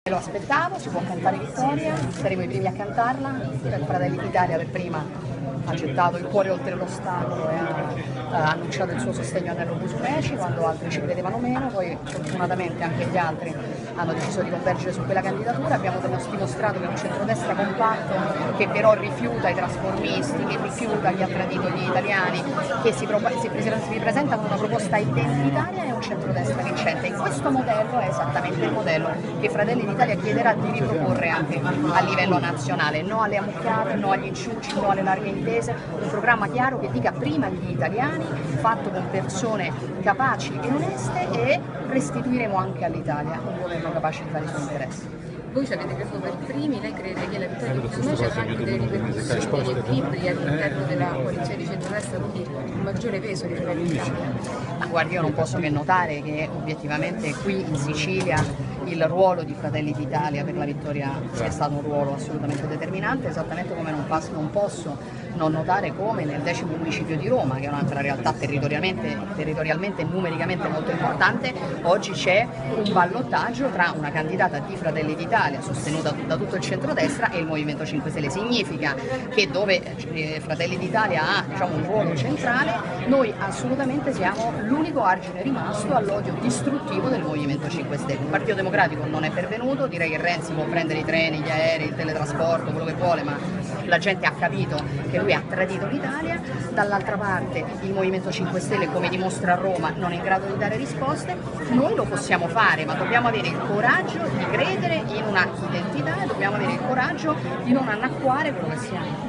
Lo aspettavo, si può cantare Vittoria, saremo i primi a cantarla, per Fratelli d'Italia per prima ha gettato il cuore oltre l'ostacolo e ha annunciato il suo sostegno a Nello Musumeci quando altri ci credevano meno, poi fortunatamente anche gli altri hanno deciso di convergere su quella candidatura. Abbiamo dimostrato che è un centrodestra compatto, che però rifiuta i trasformisti, che rifiuta chi ha tradito gli italiani, che si presenta con una proposta identitaria e un centrodestra vincente. E questo modello è esattamente il modello che Fratelli d'Italia chiederà di riproporre anche a livello nazionale. No alle ammucchiate, no agli inciuci, no alle larghe intese, un programma chiaro che dica prima agli italiani, fatto con persone capaci e oneste, e restituiremo anche all'Italia un governo capace di fare i suoi interessi. Voi ci avete creduto per primi, lei crede che la vittoria di Musumeci avrà anche delle ripercussioni, degli equilibri all'interno della coalizione di centrodestra, quindi un maggiore peso di Fratelli d'Italia? Ma guardi, io non posso che notare che obiettivamente qui in Sicilia il ruolo di Fratelli d'Italia per la vittoria sia stato un ruolo assolutamente determinante, esattamente come non posso non notare come nel 10° municipio di Roma, che è un'altra realtà territorialmente e numericamente molto importante, oggi c'è un ballottaggio tra una candidata di Fratelli d'Italia sostenuta da tutto il centrodestra e il Movimento 5 Stelle. Significa che dove Fratelli d'Italia ha un ruolo centrale, noi assolutamente siamo l'unico argine rimasto all'odio distruttivo del Movimento 5 Stelle. Il Partito Democratico non è pervenuto, direi che Renzi può prendere i treni, gli aerei, il teletrasporto, quello che vuole, ma la gente ha capito che lui ha tradito l'Italia. Dall'altra parte il Movimento 5 Stelle, come dimostra a Roma, non è in grado di dare risposte. Noi lo possiamo fare, ma dobbiamo avere il coraggio di credere in una identità e dobbiamo avere il coraggio di non annacquare quello che siamo.